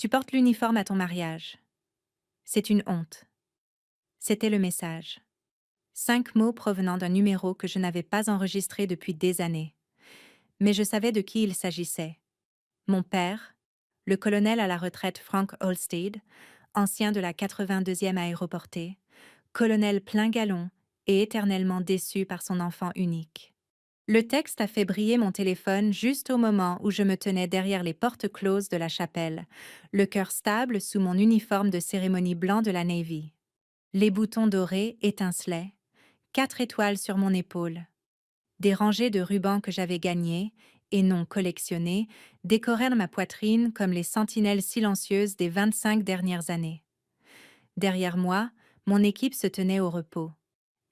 Tu portes l'uniforme à ton mariage. C'est une honte. C'était le message. 5 mots provenant d'un numéro que je n'avais pas enregistré depuis des années. Mais je savais de qui il s'agissait. Mon père, le colonel à la retraite Frank Holstead, ancien de la 82e aéroportée, colonel plein galon et éternellement déçu par son enfant unique. Le texte a fait briller mon téléphone juste au moment où je me tenais derrière les portes closes de la chapelle, le cœur stable sous mon uniforme de cérémonie blanc de la Navy. Les boutons dorés étincelaient, 4 étoiles sur mon épaule. Des rangées de rubans que j'avais gagnés, et non collectionnés, décorèrent ma poitrine comme les sentinelles silencieuses des 25 dernières années. Derrière moi, mon équipe se tenait au repos.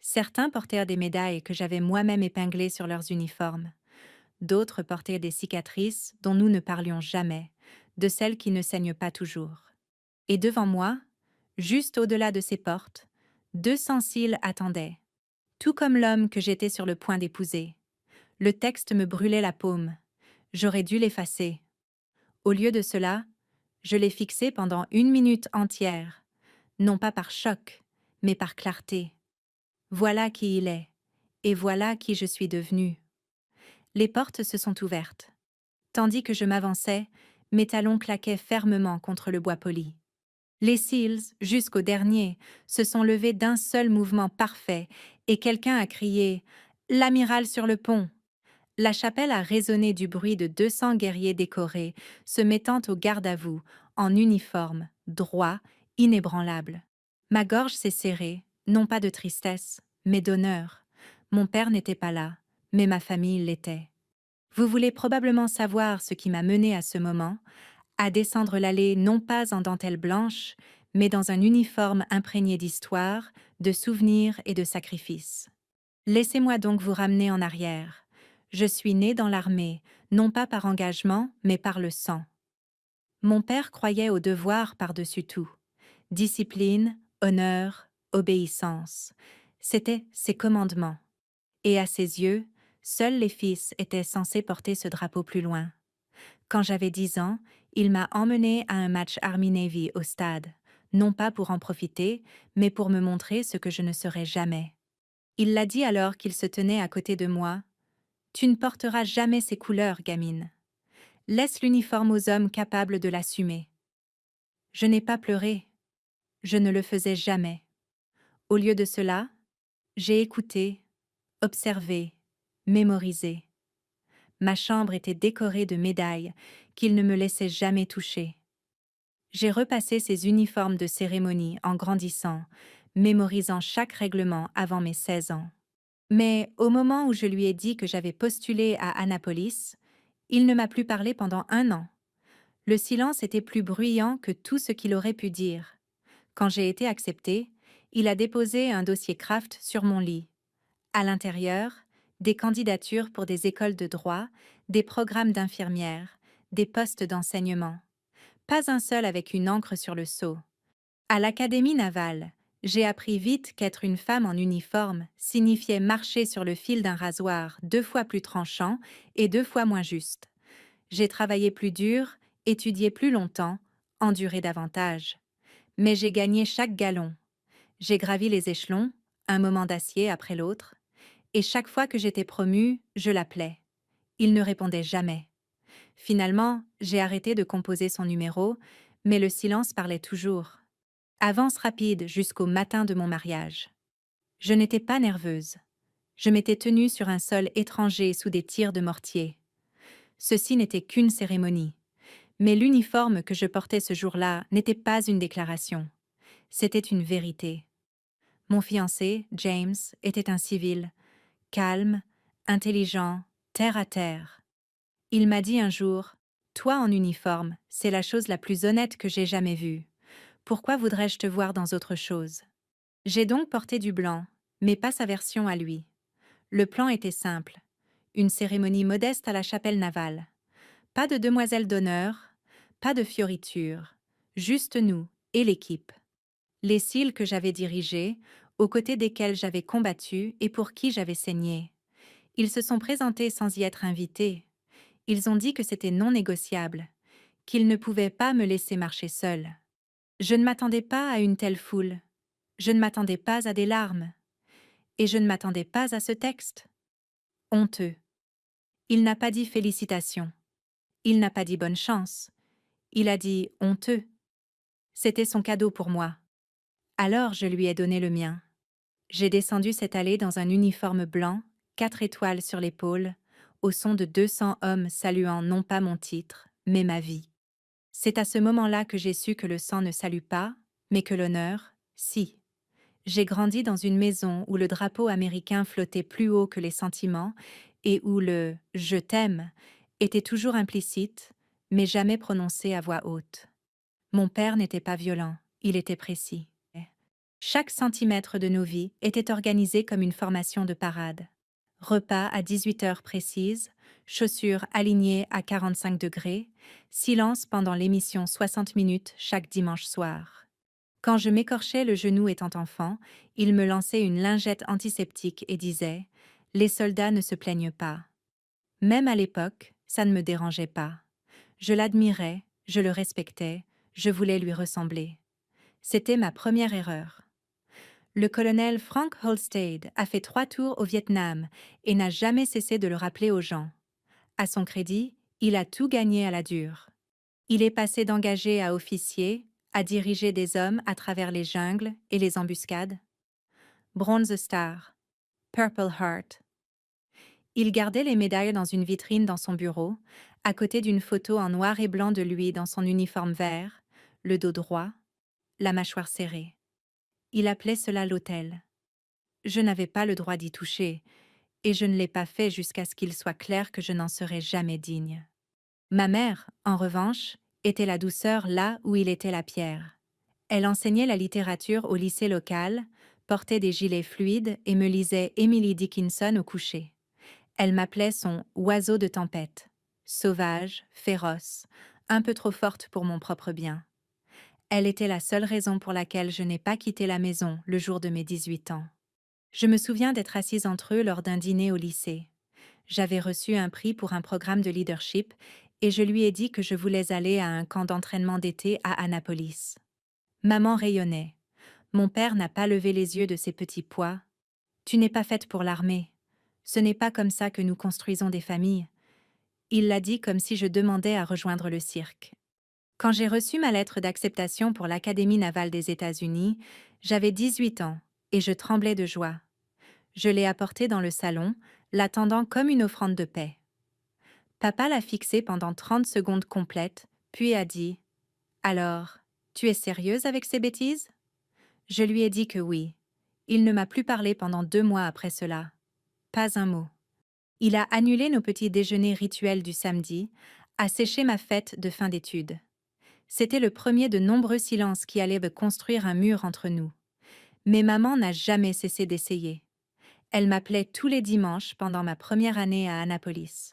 Certains portèrent des médailles que j'avais moi-même épinglées sur leurs uniformes. D'autres portaient des cicatrices dont nous ne parlions jamais, de celles qui ne saignent pas toujours. Et devant moi, juste au-delà de ces portes, 200 cils attendaient, tout comme l'homme que j'étais sur le point d'épouser. Le texte me brûlait la paume. J'aurais dû l'effacer. Au lieu de cela, je l'ai fixé pendant 1 minute entière, non pas par choc, mais par clarté. Voilà qui il est, et voilà qui je suis devenue. Les portes se sont ouvertes. Tandis que je m'avançais, mes talons claquaient fermement contre le bois poli. Les seals, jusqu'au dernier, se sont levés d'un seul mouvement parfait, et quelqu'un a crié « L'amiral sur le pont !» La chapelle a résonné du bruit de 200 guerriers décorés, se mettant au garde-à-vous, en uniforme, droit, inébranlable. Ma gorge s'est serrée, non pas de tristesse, mais d'honneur. Mon père n'était pas là, mais ma famille l'était. Vous voulez probablement savoir ce qui m'a mené à ce moment, à descendre l'allée non pas en dentelle blanche, mais dans un uniforme imprégné d'histoire, de souvenirs et de sacrifices. Laissez-moi donc vous ramener en arrière. Je suis née dans l'armée, non pas par engagement, mais par le sang. Mon père croyait au devoir par-dessus tout. Discipline, honneur, obéissance. C'étaient ses commandements. Et à ses yeux, seuls les fils étaient censés porter ce drapeau plus loin. Quand j'avais 10 ans, il m'a emmenée à un match Army-Navy au stade, non pas pour en profiter, mais pour me montrer ce que je ne serais jamais. Il l'a dit alors qu'il se tenait à côté de moi. « Tu ne porteras jamais ces couleurs, gamine. Laisse l'uniforme aux hommes capables de l'assumer. » Je n'ai pas pleuré. Je ne le faisais jamais. Au lieu de cela, j'ai écouté, observé, mémorisé. Ma chambre était décorée de médailles qu'il ne me laissait jamais toucher. J'ai repassé ces uniformes de cérémonie en grandissant, mémorisant chaque règlement avant mes 16 ans. Mais au moment où je lui ai dit que j'avais postulé à Annapolis, il ne m'a plus parlé pendant 1 an. Le silence était plus bruyant que tout ce qu'il aurait pu dire. Quand j'ai été acceptée, il a déposé un dossier Kraft sur mon lit. À l'intérieur, des candidatures pour des écoles de droit, des programmes d'infirmières, des postes d'enseignement. Pas un seul avec une encre sur le sceau. À l'Académie navale, j'ai appris vite qu'être une femme en uniforme signifiait marcher sur le fil d'un rasoir 2 fois plus tranchant et 2 fois moins juste. J'ai travaillé plus dur, étudié plus longtemps, enduré davantage. Mais j'ai gagné chaque galon. J'ai gravi les échelons, un moment d'acier après l'autre, et chaque fois que j'étais promue, je l'appelais. Il ne répondait jamais. Finalement, j'ai arrêté de composer son numéro, mais le silence parlait toujours. Avance rapide jusqu'au matin de mon mariage. Je n'étais pas nerveuse. Je m'étais tenue sur un sol étranger sous des tirs de mortier. Ceci n'était qu'une cérémonie. Mais l'uniforme que je portais ce jour-là n'était pas une déclaration. C'était une vérité. Mon fiancé, James, était un civil, calme, intelligent, terre à terre. Il m'a dit un jour, « Toi en uniforme, c'est la chose la plus honnête que j'ai jamais vue. Pourquoi voudrais-je te voir dans autre chose ?» J'ai donc porté du blanc, mais pas sa version à lui. Le plan était simple. Une cérémonie modeste à la chapelle navale. Pas de demoiselle d'honneur, pas de fioritures, juste nous et l'équipe. Les cils que j'avais dirigés, aux côtés desquels j'avais combattu et pour qui j'avais saigné. Ils se sont présentés sans y être invités. Ils ont dit que c'était non négociable, qu'il ne pouvait pas me laisser marcher seule. Je ne m'attendais pas à une telle foule. Je ne m'attendais pas à des larmes. Et je ne m'attendais pas à ce texte. Honteux. Il n'a pas dit félicitations. Il n'a pas dit bonne chance. Il a dit honteux. C'était son cadeau pour moi. Alors je lui ai donné le mien. J'ai descendu cette allée dans un uniforme blanc, 4 étoiles sur l'épaule, au son de 200 hommes saluant non pas mon titre, mais ma vie. C'est à ce moment-là que j'ai su que le sang ne salue pas, mais que l'honneur, si. J'ai grandi dans une maison où le drapeau américain flottait plus haut que les sentiments et où le « je t'aime » était toujours implicite, mais jamais prononcé à voix haute. Mon père n'était pas violent, il était précis. Chaque centimètre de nos vies était organisé comme une formation de parade. Repas à 18 heures précises, chaussures alignées à 45 degrés, silence pendant l'émission 60 minutes chaque dimanche soir. Quand je m'écorchais le genou étant enfant, il me lançait une lingette antiseptique et disait « Les soldats ne se plaignent pas ». Même à l'époque, ça ne me dérangeait pas. Je l'admirais, je le respectais, je voulais lui ressembler. C'était ma première erreur. Le colonel Frank Holstade a fait 3 tours au Vietnam et n'a jamais cessé de le rappeler aux gens. À son crédit, il a tout gagné à la dure. Il est passé d'engagé à officier, à diriger des hommes à travers les jungles et les embuscades. Bronze Star, Purple Heart. Il gardait les médailles dans une vitrine dans son bureau, à côté d'une photo en noir et blanc de lui dans son uniforme vert, le dos droit, la mâchoire serrée. Il appelait cela l'hôtel. Je n'avais pas le droit d'y toucher, et je ne l'ai pas fait jusqu'à ce qu'il soit clair que je n'en serais jamais digne. Ma mère, en revanche, était la douceur là où il était la pierre. Elle enseignait la littérature au lycée local, portait des gilets fluides et me lisait Emily Dickinson au coucher. Elle m'appelait son « oiseau de tempête », sauvage, féroce, un peu trop forte pour mon propre bien. Elle était la seule raison pour laquelle je n'ai pas quitté la maison le jour de mes 18 ans. Je me souviens d'être assise entre eux lors d'un dîner au lycée. J'avais reçu un prix pour un programme de leadership et je lui ai dit que je voulais aller à un camp d'entraînement d'été à Annapolis. Maman rayonnait. Mon père n'a pas levé les yeux de ses petits pois. « Tu n'es pas faite pour l'armée. Ce n'est pas comme ça que nous construisons des familles. » Il l'a dit comme si je demandais à rejoindre le cirque. Quand j'ai reçu ma lettre d'acceptation pour l'Académie navale des États-Unis, j'avais 18 ans et je tremblais de joie. Je l'ai apportée dans le salon, l'attendant comme une offrande de paix. Papa l'a fixée pendant 30 secondes complètes, puis a dit « Alors, tu es sérieuse avec ces bêtises ?» Je lui ai dit que oui. Il ne m'a plus parlé pendant 2 mois après cela. Pas un mot. Il a annulé nos petits déjeuners rituels du samedi, a séché ma fête de fin d'études. C'était le premier de nombreux silences qui allaient construire un mur entre nous. Mais maman n'a jamais cessé d'essayer. Elle m'appelait tous les dimanches pendant ma première année à Annapolis.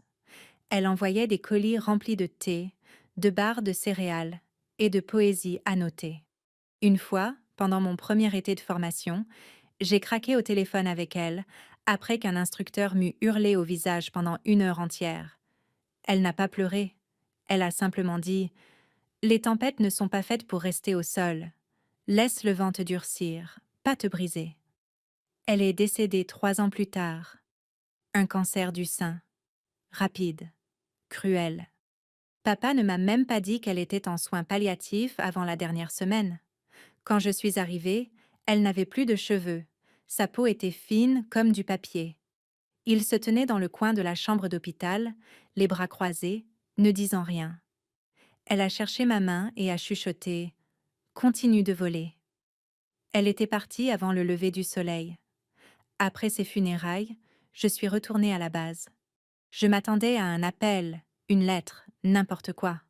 Elle envoyait des colis remplis de thé, de barres de céréales et de poésie annotée. Une fois, pendant mon premier été de formation, j'ai craqué au téléphone avec elle, après qu'un instructeur m'eût hurlé au visage pendant 1 heure entière. Elle n'a pas pleuré. Elle a simplement dit « Les tempêtes ne sont pas faites pour rester au sol. Laisse le vent te durcir, pas te briser. » Elle est décédée 3 ans plus tard. Un cancer du sein. Rapide. Cruel. Papa ne m'a même pas dit qu'elle était en soins palliatifs avant la dernière semaine. Quand je suis arrivée, elle n'avait plus de cheveux. Sa peau était fine comme du papier. Il se tenait dans le coin de la chambre d'hôpital, les bras croisés, ne disant rien. Elle a cherché ma main et a chuchoté « Continue de voler ». Elle était partie avant le lever du soleil. Après ses funérailles, je suis retournée à la base. Je m'attendais à un appel, une lettre, n'importe quoi.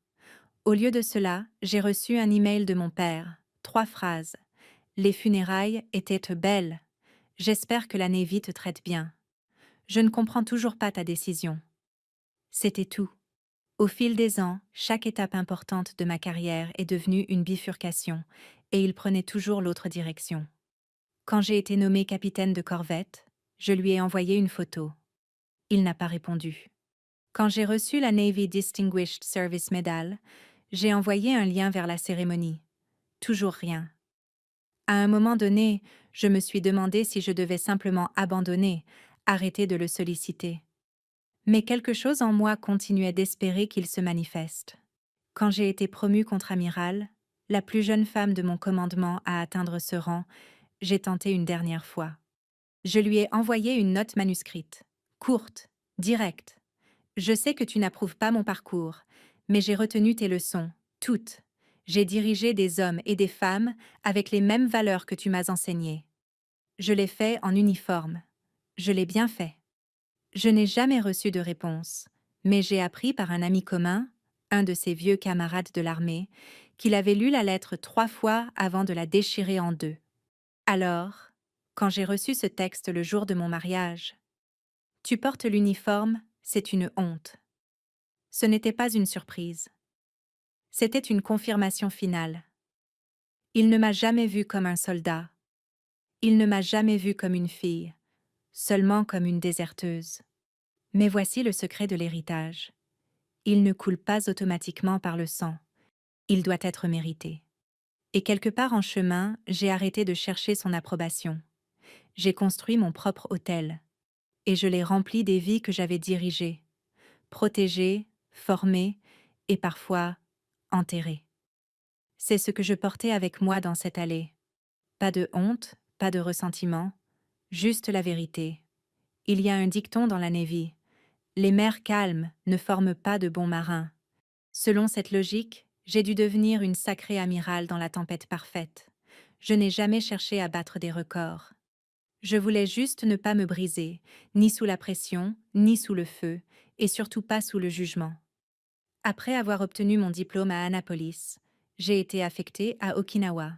Au lieu de cela, j'ai reçu un email de mon père. 3 phrases. Les funérailles étaient belles. J'espère que la Navy te traite bien. Je ne comprends toujours pas ta décision. C'était tout. Au fil des ans, chaque étape importante de ma carrière est devenue une bifurcation, et il prenait toujours l'autre direction. Quand j'ai été nommée capitaine de corvette, je lui ai envoyé une photo. Il n'a pas répondu. Quand j'ai reçu la Navy Distinguished Service Medal, J'ai envoyé un lien vers la cérémonie. Toujours rien. À un moment donné, je me suis demandé si je devais simplement abandonner, arrêter de le solliciter. Mais quelque chose en moi continuait d'espérer qu'il se manifeste. Quand j'ai été promue contre-amiral, la plus jeune femme de mon commandement à atteindre ce rang, j'ai tenté une dernière fois. Je lui ai envoyé une note manuscrite, courte, directe. Je sais que tu n'approuves pas mon parcours, mais j'ai retenu tes leçons, toutes. J'ai dirigé des hommes et des femmes avec les mêmes valeurs que tu m'as enseignées. Je l'ai fait en uniforme. Je l'ai bien fait. Je n'ai jamais reçu de réponse, mais j'ai appris par un ami commun, un de ses vieux camarades de l'armée, qu'il avait lu la lettre 3 fois avant de la déchirer en deux. Alors, quand j'ai reçu ce texte le jour de mon mariage, tu portes l'uniforme, c'est une honte. Ce n'était pas une surprise. C'était une confirmation finale. Il ne m'a jamais vue comme un soldat. Il ne m'a jamais vue comme une fille, seulement comme une déserteuse. Mais voici le secret de l'héritage. Il ne coule pas automatiquement par le sang. Il doit être mérité. Et quelque part en chemin, j'ai arrêté de chercher son approbation. J'ai construit mon propre hôtel. Et je l'ai rempli des vies que j'avais dirigées, protégées, formées et parfois enterrées. C'est ce que je portais avec moi dans cette allée. Pas de honte, pas de ressentiment, juste la vérité. Il y a un dicton dans la Navy. Les mers calmes ne forment pas de bons marins. Selon cette logique, j'ai dû devenir une sacrée amirale dans la tempête parfaite. Je n'ai jamais cherché à battre des records. Je voulais juste ne pas me briser, ni sous la pression, ni sous le feu, et surtout pas sous le jugement. Après avoir obtenu mon diplôme à Annapolis, j'ai été affectée à Okinawa.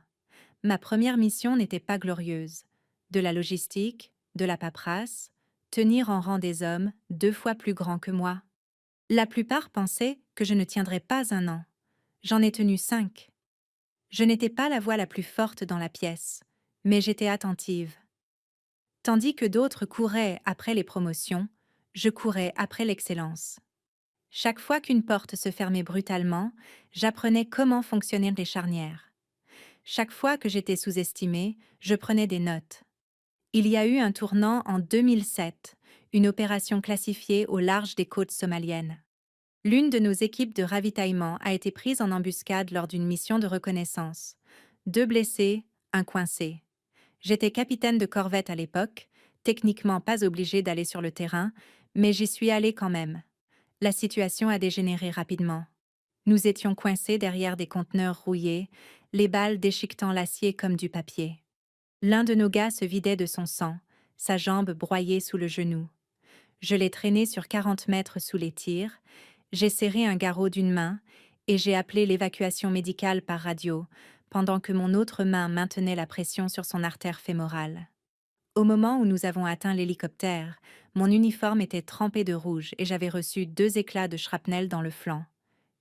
Ma première mission n'était pas glorieuse. De la logistique, de la paperasse, tenir en rang des hommes 2 fois plus grands que moi. La plupart pensaient que je ne tiendrais pas un an. J'en ai tenu 5. Je n'étais pas la voix la plus forte dans la pièce, mais j'étais attentive. Tandis que d'autres couraient après les promotions, je courais après l'excellence. Chaque fois qu'une porte se fermait brutalement, j'apprenais comment fonctionnaient les charnières. Chaque fois que j'étais sous-estimée, je prenais des notes. Il y a eu un tournant en 2007, une opération classifiée au large des côtes somaliennes. L'une de nos équipes de ravitaillement a été prise en embuscade lors d'une mission de reconnaissance. 2 blessés, un coincé. J'étais capitaine de corvette à l'époque, techniquement pas obligée d'aller sur le terrain, mais j'y suis allée quand même. La situation a dégénéré rapidement. Nous étions coincés derrière des conteneurs rouillés, les balles déchiquetant l'acier comme du papier. L'un de nos gars se vidait de son sang, sa jambe broyée sous le genou. Je l'ai traîné sur 40 mètres sous les tirs, j'ai serré un garrot d'une main et j'ai appelé l'évacuation médicale par radio, pendant que mon autre main maintenait la pression sur son artère fémorale. Au moment où nous avons atteint l'hélicoptère, mon uniforme était trempé de rouge et j'avais reçu 2 éclats de shrapnel dans le flanc.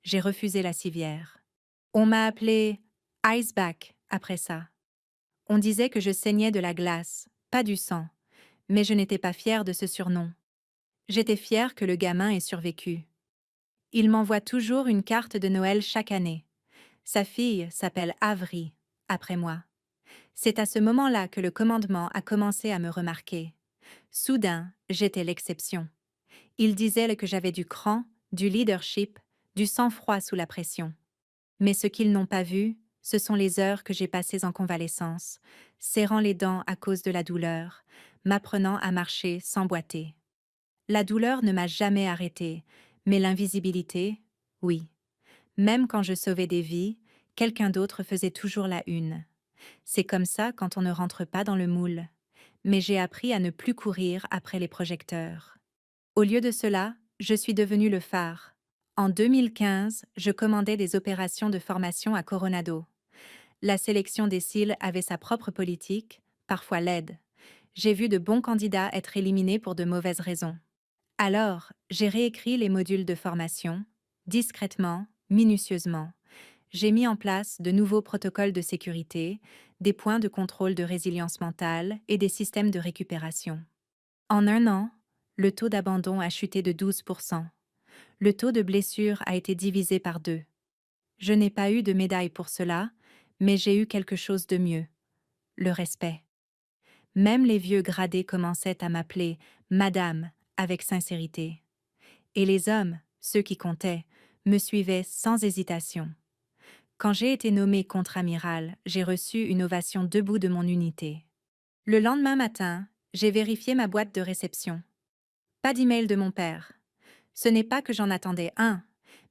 J'ai refusé la civière. On m'a appelé Iceback après ça. On disait que je saignais de la glace, pas du sang, mais je n'étais pas fière de ce surnom. J'étais fière que le gamin ait survécu. Il m'envoie toujours une carte de Noël chaque année. Sa fille s'appelle Avery, après moi. C'est à ce moment-là que le commandement a commencé à me remarquer. Soudain, j'étais l'exception. Ils disaient que j'avais du cran, du leadership, du sang-froid sous la pression. Mais ce qu'ils n'ont pas vu, ce sont les heures que j'ai passées en convalescence, serrant les dents à cause de la douleur, m'apprenant à marcher sans boiter. La douleur ne m'a jamais arrêtée, mais l'invisibilité, oui. Même quand je sauvais des vies, quelqu'un d'autre faisait toujours la une. C'est comme ça quand on ne rentre pas dans le moule. Mais j'ai appris à ne plus courir après les projecteurs. Au lieu de cela, je suis devenue le phare. En 2015, je commandais des opérations de formation à Coronado. La sélection des SEAL avait sa propre politique, parfois laide. J'ai vu de bons candidats être éliminés pour de mauvaises raisons. Alors, j'ai réécrit les modules de formation, discrètement, minutieusement. J'ai mis en place de nouveaux protocoles de sécurité, des points de contrôle de résilience mentale et des systèmes de récupération. En un an, le taux d'abandon a chuté de 12%. Le taux de blessure a été divisé par 2. Je n'ai pas eu de médaille pour cela, mais j'ai eu quelque chose de mieux. Le respect. Même les vieux gradés commençaient à m'appeler Madame avec sincérité. Et les hommes, ceux qui comptaient, me suivaient sans hésitation. Quand j'ai été nommé contre-amiral, j'ai reçu une ovation debout de mon unité. Le lendemain matin, j'ai vérifié ma boîte de réception. Pas d'email de mon père. Ce n'est pas que j'en attendais un,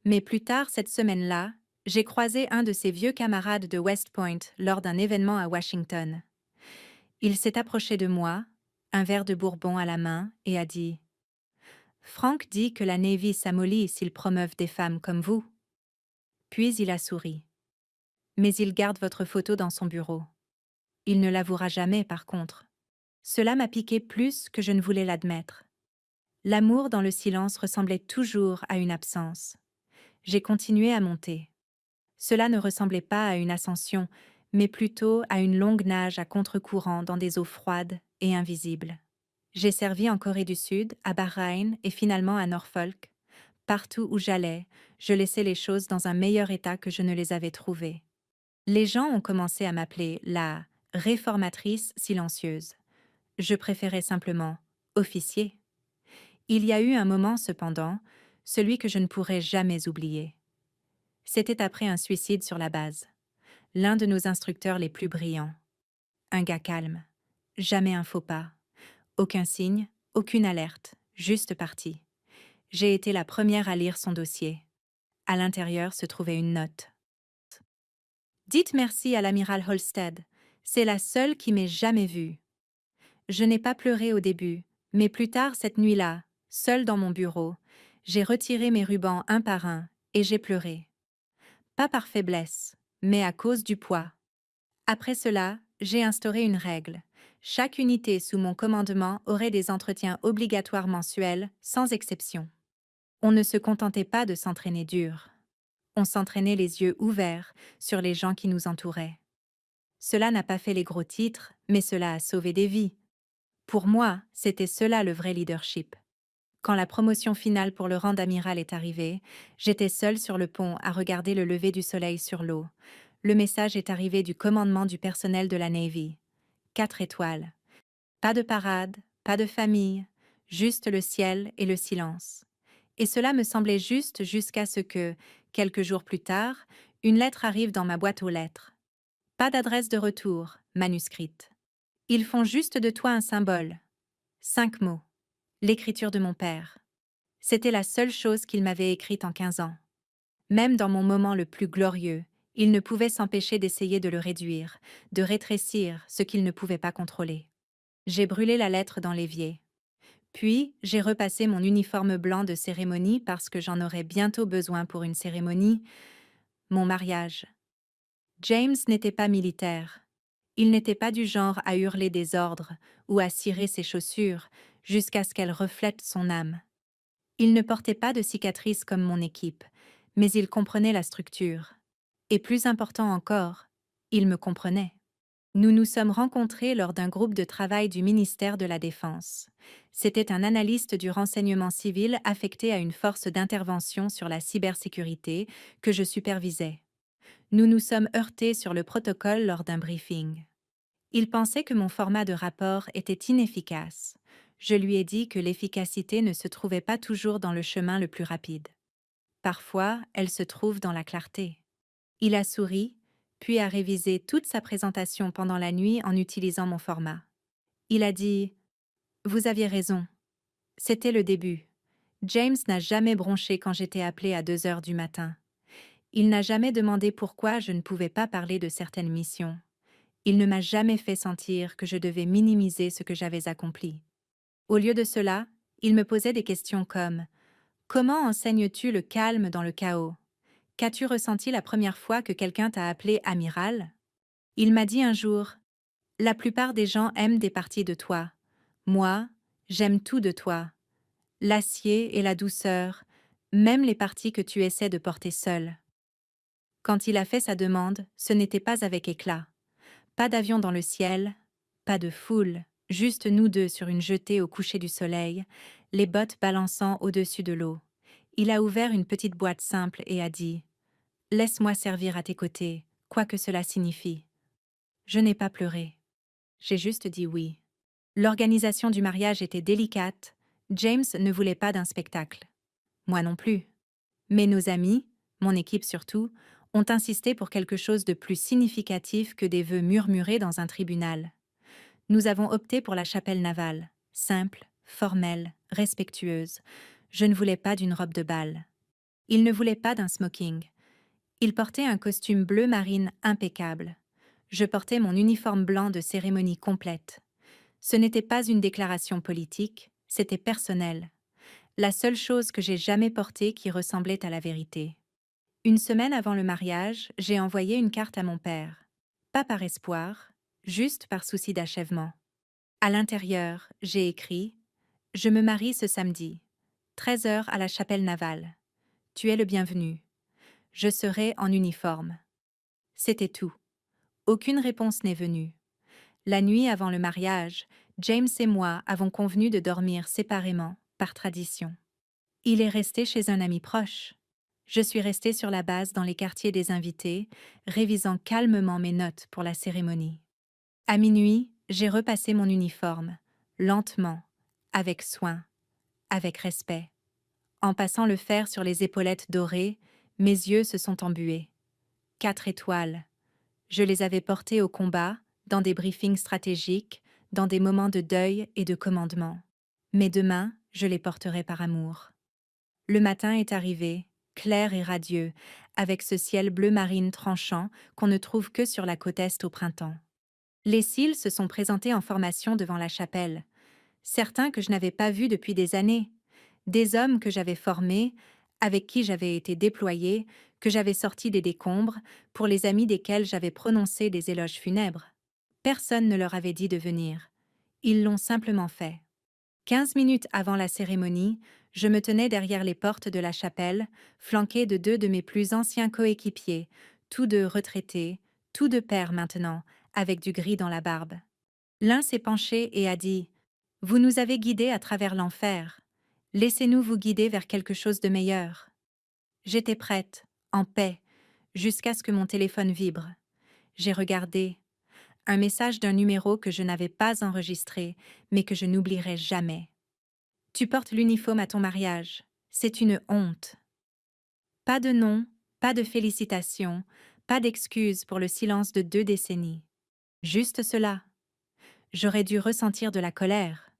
mais plus tard cette semaine-là, j'ai croisé un de ses vieux camarades de West Point lors d'un événement à Washington. Il s'est approché de moi, un verre de bourbon à la main, et a dit « Frank dit que la Navy s'amollit s'ils promeuvent des femmes comme vous. » Puis il a souri. « Mais il garde votre photo dans son bureau. Il ne l'avouera jamais, par contre. » Cela m'a piqué plus que je ne voulais l'admettre. L'amour dans le silence ressemblait toujours à une absence. J'ai continué à monter. Cela ne ressemblait pas à une ascension, mais plutôt à une longue nage à contre-courant dans des eaux froides et invisibles. J'ai servi en Corée du Sud, à Bahreïn et finalement à Norfolk. Partout où j'allais, je laissais les choses dans un meilleur état que je ne les avais trouvées. Les gens ont commencé à m'appeler la réformatrice silencieuse. Je préférais simplement officier. Il y a eu un moment cependant, celui que je ne pourrai jamais oublier. C'était après un suicide sur la base. L'un de nos instructeurs les plus brillants. Un gars calme. Jamais un faux pas. Aucun signe, aucune alerte, juste parti. J'ai été la première à lire son dossier. À l'intérieur se trouvait une note. Dites merci à l'amiral Holstead. C'est la seule qui m'ait jamais vue. Je n'ai pas pleuré au début, mais plus tard cette nuit-là, seule dans mon bureau, j'ai retiré mes rubans un par un et j'ai pleuré. Pas par faiblesse, mais à cause du poids. Après cela, j'ai instauré une règle. Chaque unité sous mon commandement aurait des entretiens obligatoires mensuels, sans exception. On ne se contentait pas de s'entraîner dur. On s'entraînait les yeux ouverts sur les gens qui nous entouraient. Cela n'a pas fait les gros titres, mais cela a sauvé des vies. Pour moi, c'était cela le vrai leadership. Quand la promotion finale pour le rang d'amiral est arrivée, j'étais seule sur le pont à regarder le lever du soleil sur l'eau. Le message est arrivé du commandement du personnel de la Navy. 4 étoiles. Pas de parade, pas de famille, juste le ciel et le silence. Et cela me semblait juste jusqu'à ce que, quelques jours plus tard, une lettre arrive dans ma boîte aux lettres. Pas d'adresse de retour, manuscrite. Ils font juste de toi un symbole. 5 mots. L'écriture de mon père. C'était la seule chose qu'il m'avait écrite en 15 ans. Même dans mon moment le plus glorieux, il ne pouvait s'empêcher d'essayer de le réduire, de rétrécir ce qu'il ne pouvait pas contrôler. J'ai brûlé la lettre dans l'évier. Puis, j'ai repassé mon uniforme blanc de cérémonie parce que j'en aurais bientôt besoin pour une cérémonie, mon mariage. James n'était pas militaire. Il n'était pas du genre à hurler des ordres ou à cirer ses chaussures jusqu'à ce qu'elles reflètent son âme. Il ne portait pas de cicatrices comme mon équipe, mais il comprenait la structure. Et plus important encore, il me comprenait. Nous nous sommes rencontrés lors d'un groupe de travail du ministère de la Défense. C'était un analyste du renseignement civil affecté à une force d'intervention sur la cybersécurité que je supervisais. Nous nous sommes heurtés sur le protocole lors d'un briefing. Il pensait que mon format de rapport était inefficace. Je lui ai dit que l'efficacité ne se trouvait pas toujours dans le chemin le plus rapide. Parfois, elle se trouve dans la clarté. Il a souri, puis a révisé toute sa présentation pendant la nuit en utilisant mon format. Il a dit « Vous aviez raison. C'était le début. James n'a jamais bronché quand j'étais appelé à 2 heures du matin. Il n'a jamais demandé pourquoi je ne pouvais pas parler de certaines missions. Il ne m'a jamais fait sentir que je devais minimiser ce que j'avais accompli. Au lieu de cela, il me posait des questions comme « Comment enseignes-tu le calme dans le chaos ? Qu'as-tu ressenti la première fois que quelqu'un t'a appelé amiral ?» Il m'a dit un jour « La plupart des gens aiment des parties de toi. Moi, j'aime tout de toi. L'acier et la douceur, même les parties que tu essaies de porter seul. » Quand il a fait sa demande, ce n'était pas avec éclat. Pas d'avion dans le ciel, pas de foule, juste nous deux sur une jetée au coucher du soleil, les bottes balançant au-dessus de l'eau. Il a ouvert une petite boîte simple et a dit Laisse-moi servir à tes côtés, quoi que cela signifie. Je n'ai pas pleuré. J'ai juste dit oui. L'organisation du mariage était délicate. James ne voulait pas d'un spectacle. Moi non plus. Mais nos amis, mon équipe surtout, ont insisté pour quelque chose de plus significatif que des vœux murmurés dans un tribunal. Nous avons opté pour la chapelle navale, simple, formelle, respectueuse. Je ne voulais pas d'une robe de bal. Il ne voulait pas d'un smoking. Il portait un costume bleu marine impeccable. Je portais mon uniforme blanc de cérémonie complète. Ce n'était pas une déclaration politique, c'était personnel. La seule chose que j'ai jamais portée qui ressemblait à la vérité. Une semaine avant le mariage, j'ai envoyé une carte à mon père. Pas par espoir, juste par souci d'achèvement. À l'intérieur, j'ai écrit « Je me marie ce samedi, 13 heures à la chapelle navale. Tu es le bienvenu. Je serai en uniforme. » C'était tout. Aucune réponse n'est venue. La nuit avant le mariage, James et moi avons convenu de dormir séparément, par tradition. Il est resté chez un ami proche. Je suis restée sur la base dans les quartiers des invités, révisant calmement mes notes pour la cérémonie. À minuit, j'ai repassé mon uniforme, lentement, avec soin, avec respect. En passant le fer sur les épaulettes dorées, mes yeux se sont embués. 4 étoiles. Je les avais portées au combat, dans des briefings stratégiques, dans des moments de deuil et de commandement. Mais demain, je les porterai par amour. Le matin est arrivé, clair et radieux, avec ce ciel bleu marine tranchant qu'on ne trouve que sur la côte est au printemps. Les cils se sont présentés en formation devant la chapelle, certains que je n'avais pas vus depuis des années, des hommes que j'avais formés, avec qui j'avais été déployée, que j'avais sortis des décombres, pour les amis desquels j'avais prononcé des éloges funèbres. Personne ne leur avait dit de venir. Ils l'ont simplement fait. 15 minutes avant la cérémonie, je me tenais derrière les portes de la chapelle, flanquée de 2 de mes plus anciens coéquipiers, tous deux retraités, tous deux pères maintenant, avec du gris dans la barbe. L'un s'est penché et a dit « Vous nous avez guidés à travers l'enfer. Laissez-nous vous guider vers quelque chose de meilleur. » J'étais prête, en paix, jusqu'à ce que mon téléphone vibre. J'ai regardé. Un message d'un numéro que je n'avais pas enregistré, mais que je n'oublierai jamais. Tu portes l'uniforme à ton mariage. C'est une honte. Pas de nom, pas de félicitations, pas d'excuses pour le silence de 2 décennies. Juste cela. J'aurais dû ressentir de la colère.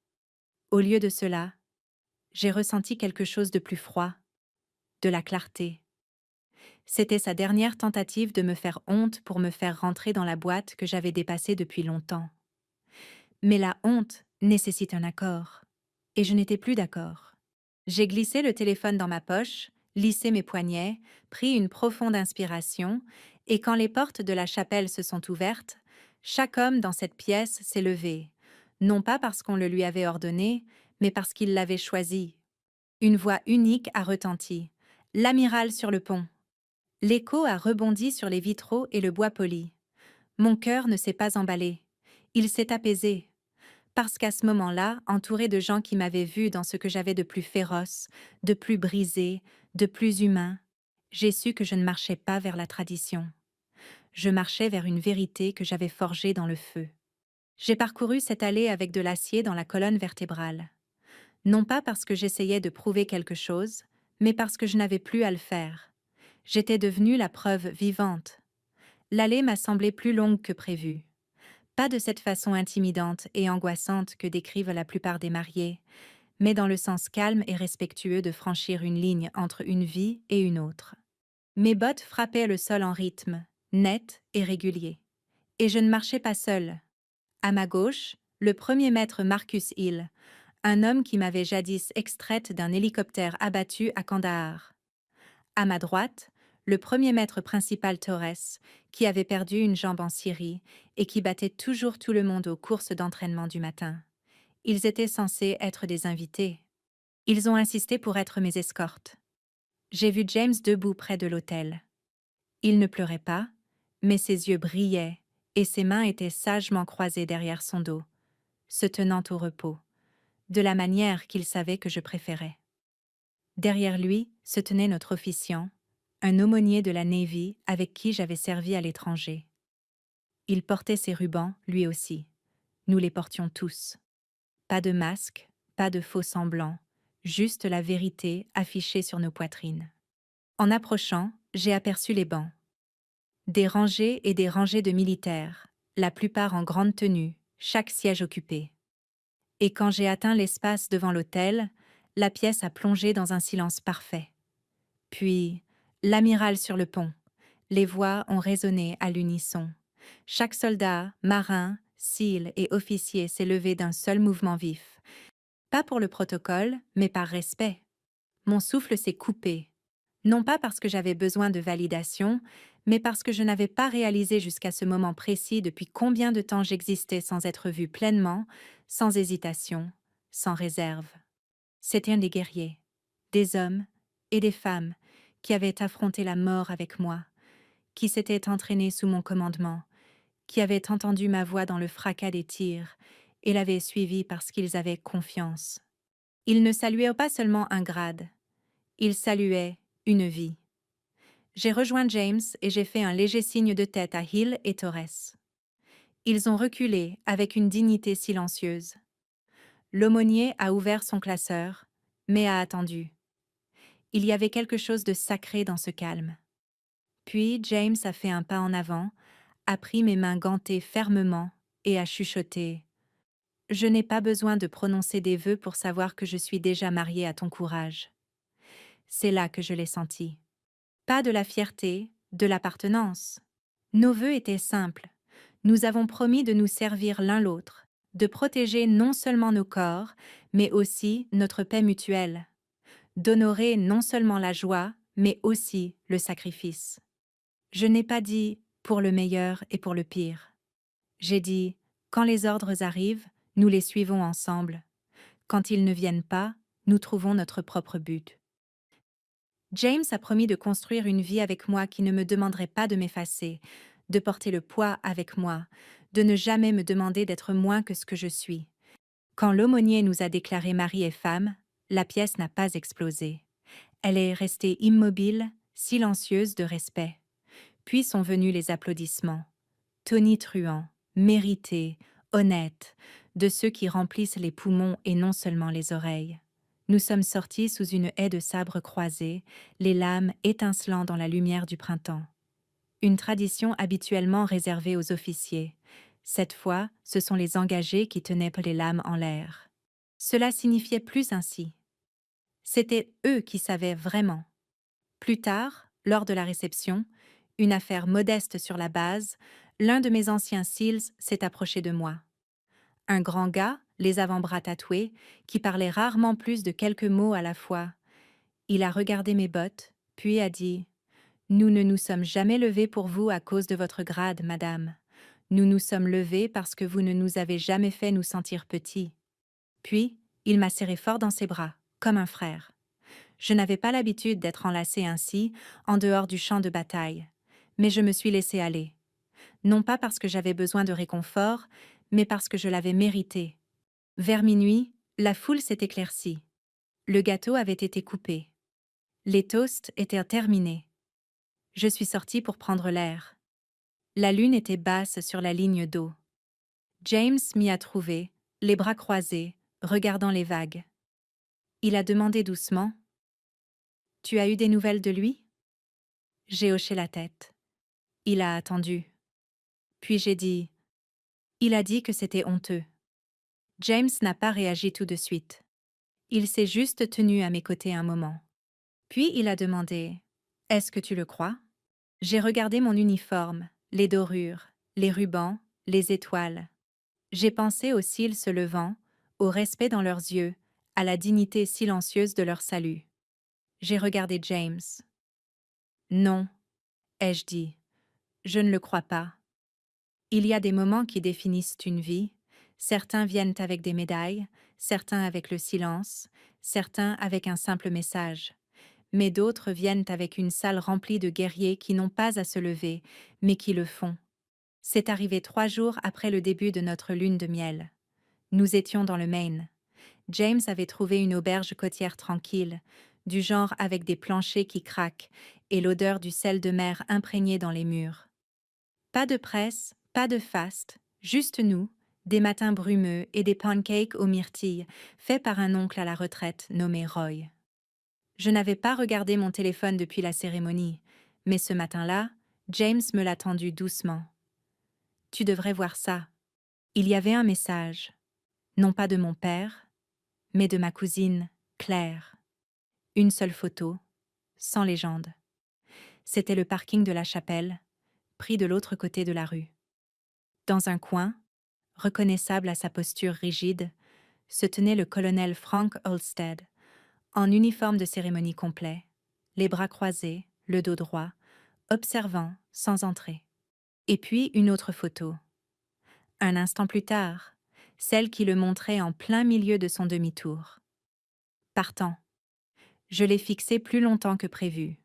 Au lieu de cela, j'ai ressenti quelque chose de plus froid, de la clarté. C'était sa dernière tentative de me faire honte pour me faire rentrer dans la boîte que j'avais dépassée depuis longtemps. Mais la honte nécessite un accord. Et je n'étais plus d'accord. J'ai glissé le téléphone dans ma poche, lissé mes poignets, pris une profonde inspiration, et quand les portes de la chapelle se sont ouvertes, chaque homme dans cette pièce s'est levé, non pas parce qu'on le lui avait ordonné, mais parce qu'il l'avait choisi. Une voix unique a retenti. L'amiral sur le pont. L'écho a rebondi sur les vitraux et le bois poli. Mon cœur ne s'est pas emballé. Il s'est apaisé. Parce qu'à ce moment-là, entouré de gens qui m'avaient vu dans ce que j'avais de plus féroce, de plus brisé, de plus humain, j'ai su que je ne marchais pas vers la tradition. Je marchais vers une vérité que j'avais forgée dans le feu. J'ai parcouru cette allée avec de l'acier dans la colonne vertébrale. Non pas parce que j'essayais de prouver quelque chose, mais parce que je n'avais plus à le faire. J'étais devenue la preuve vivante. L'allée m'a semblé plus longue que prévu. Pas de cette façon intimidante et angoissante que décrivent la plupart des mariés, mais dans le sens calme et respectueux de franchir une ligne entre une vie et une autre. Mes bottes frappaient le sol en rythme, net et régulier. Et je ne marchais pas seule. À ma gauche, le premier maître Marcus Hill, un homme qui m'avait jadis extraite d'un hélicoptère abattu à Kandahar. À ma droite, le premier maître principal Torres, qui avait perdu une jambe en Syrie et qui battait toujours tout le monde aux courses d'entraînement du matin. Ils étaient censés être des invités. Ils ont insisté pour être mes escortes. J'ai vu James debout près de l'autel. Il ne pleurait pas, mais ses yeux brillaient et ses mains étaient sagement croisées derrière son dos, se tenant au repos, de la manière qu'il savait que je préférais. Derrière lui se tenait notre officiant, un aumônier de la Navy avec qui j'avais servi à l'étranger. Il portait ses rubans, lui aussi. Nous les portions tous. Pas de masque, pas de faux semblants, juste la vérité affichée sur nos poitrines. En approchant, j'ai aperçu les bancs. Des rangées et des rangées de militaires, la plupart en grande tenue, chaque siège occupé. Et quand j'ai atteint l'espace devant l'autel, la pièce a plongé dans un silence parfait. Puis, l'amiral sur le pont. Les voix ont résonné à l'unisson. Chaque soldat, marin, SEAL et officier s'est levé d'un seul mouvement vif. Pas pour le protocole, mais par respect. Mon souffle s'est coupé. Non pas parce que j'avais besoin de validation, mais parce que je n'avais pas réalisé jusqu'à ce moment précis depuis combien de temps j'existais sans être vue pleinement, sans hésitation, sans réserve. C'étaient des guerriers, des hommes et des femmes qui avaient affronté la mort avec moi, qui s'étaient entraînés sous mon commandement, qui avaient entendu ma voix dans le fracas des tirs et l'avaient suivie parce qu'ils avaient confiance. Ils ne saluaient pas seulement un grade, ils saluaient une vie. J'ai rejoint James et j'ai fait un léger signe de tête à Hill et Torres. Ils ont reculé avec une dignité silencieuse. L'aumônier a ouvert son classeur, mais a attendu. Il y avait quelque chose de sacré dans ce calme. Puis James a fait un pas en avant, a pris mes mains gantées fermement et a chuchoté. « Je n'ai pas besoin de prononcer des vœux pour savoir que je suis déjà mariée à ton courage. » C'est là que je l'ai senti. Pas de la fierté, de l'appartenance. Nos vœux étaient simples. Nous avons promis de nous servir l'un l'autre, de protéger non seulement nos corps, mais aussi notre paix mutuelle, d'honorer non seulement la joie, mais aussi le sacrifice. Je n'ai pas dit « pour le meilleur et pour le pire ». J'ai dit « quand les ordres arrivent, nous les suivons ensemble. Quand ils ne viennent pas, nous trouvons notre propre but. » James a promis de construire une vie avec moi qui ne me demanderait pas de m'effacer, de porter le poids avec moi, de ne jamais me demander d'être moins que ce que je suis. Quand l'aumônier nous a déclarés mari et femme, la pièce n'a pas explosé. Elle est restée immobile, silencieuse de respect. Puis sont venus les applaudissements. Tonitruants, mérités, honnêtes, de ceux qui remplissent les poumons et non seulement les oreilles. Nous sommes sortis sous une haie de sabres croisés, les lames étincelant dans la lumière du printemps. Une tradition habituellement réservée aux officiers. Cette fois, ce sont les engagés qui tenaient les lames en l'air. Cela signifiait plus ainsi. C'étaient eux qui savaient vraiment. Plus tard, lors de la réception, une affaire modeste sur la base, l'un de mes anciens SEALs s'est approché de moi. Un grand gars, les avant-bras tatoués, qui parlait rarement plus de quelques mots à la fois. Il a regardé mes bottes, puis a dit « Nous ne nous sommes jamais levés pour vous à cause de votre grade, madame. Nous nous sommes levés parce que vous ne nous avez jamais fait nous sentir petits. » Puis, il m'a serré fort dans ses bras, comme un frère. Je n'avais pas l'habitude d'être enlacée ainsi, en dehors du champ de bataille, mais je me suis laissée aller. Non pas parce que j'avais besoin de réconfort, mais parce que je l'avais mérité. Vers minuit, la foule s'est éclaircie. Le gâteau avait été coupé. Les toasts étaient terminés. Je suis sortie pour prendre l'air. La lune était basse sur la ligne d'eau. James m'y a trouvé, les bras croisés, regardant les vagues. Il a demandé doucement « Tu as eu des nouvelles de lui ?» J'ai hoché la tête. Il a attendu. Puis j'ai dit « Il a dit que c'était honteux. » James n'a pas réagi tout de suite. Il s'est juste tenu à mes côtés un moment. Puis il a demandé « Est-ce que tu le crois ?» J'ai regardé mon uniforme, les dorures, les rubans, les étoiles. J'ai pensé aux cils se levant, au respect dans leurs yeux, à la dignité silencieuse de leur salut. J'ai regardé James. « Non, » ai-je dit, « je ne le crois pas. » Il y a des moments qui définissent une vie. Certains viennent avec des médailles, certains avec le silence, certains avec un simple message. Mais d'autres viennent avec une salle remplie de guerriers qui n'ont pas à se lever, mais qui le font. C'est arrivé 3 jours après le début de notre lune de miel. Nous étions dans le Maine. James avait trouvé une auberge côtière tranquille, du genre avec des planchers qui craquent et l'odeur du sel de mer imprégné dans les murs. Pas de presse, pas de faste, juste nous, des matins brumeux et des pancakes aux myrtilles, faits par un oncle à la retraite nommé Roy. Je n'avais pas regardé mon téléphone depuis la cérémonie, mais ce matin-là, James me l'a tendu doucement. Tu devrais voir ça. Il y avait un message, non pas de mon père, mais de ma cousine, Claire. Une seule photo, sans légende. C'était le parking de la chapelle, pris de l'autre côté de la rue. Dans un coin, reconnaissable à sa posture rigide, se tenait le colonel Frank Olsted, en uniforme de cérémonie complet, les bras croisés, le dos droit, observant sans entrer. Et puis une autre photo. Un instant plus tard, celle qui le montrait en plein milieu de son demi-tour. Partant. Je l'ai fixé plus longtemps que prévu.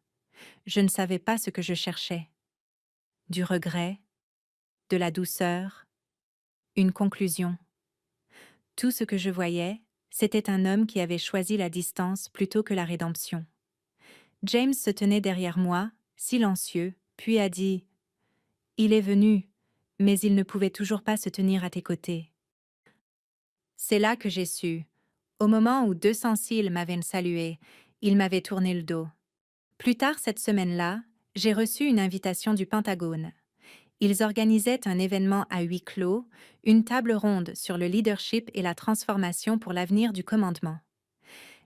Je ne savais pas ce que je cherchais. Du regret, de la douceur, une conclusion. Tout ce que je voyais, c'était un homme qui avait choisi la distance plutôt que la rédemption. James se tenait derrière moi, silencieux, puis a dit « Il est venu, mais il ne pouvait toujours pas se tenir à tes côtés. » C'est là que j'ai su. Au moment où 200 cils m'avaient salué, il m'avait tourné le dos. Plus tard cette semaine-là, j'ai reçu une invitation du Pentagone. Ils organisaient un événement à huis clos, une table ronde sur le leadership et la transformation pour l'avenir du commandement.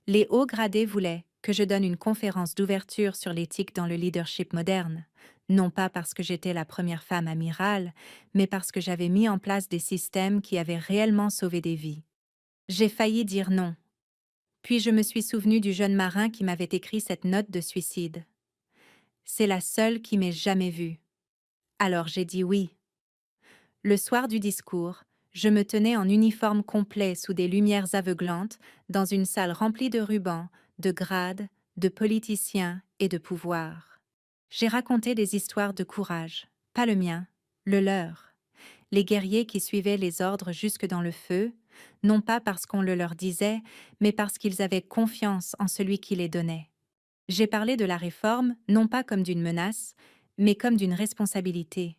Les hauts gradés voulaient que je donne une conférence d'ouverture sur l'éthique dans le leadership moderne, non pas parce que j'étais la première femme amirale, mais parce que j'avais mis en place des systèmes qui avaient réellement sauvé des vies. J'ai failli dire non. Puis je me suis souvenu du jeune marin qui m'avait écrit cette note de suicide. C'est la seule qui m'ait jamais vue. Alors j'ai dit oui. Le soir du discours, je me tenais en uniforme complet sous des lumières aveuglantes dans une salle remplie de rubans, de grades, de politiciens et de pouvoir. J'ai raconté des histoires de courage, pas le mien, le leur. Les guerriers qui suivaient les ordres jusque dans le feu, non pas parce qu'on le leur disait, mais parce qu'ils avaient confiance en celui qui les donnait. J'ai parlé de la réforme, non pas comme d'une menace, mais comme d'une responsabilité.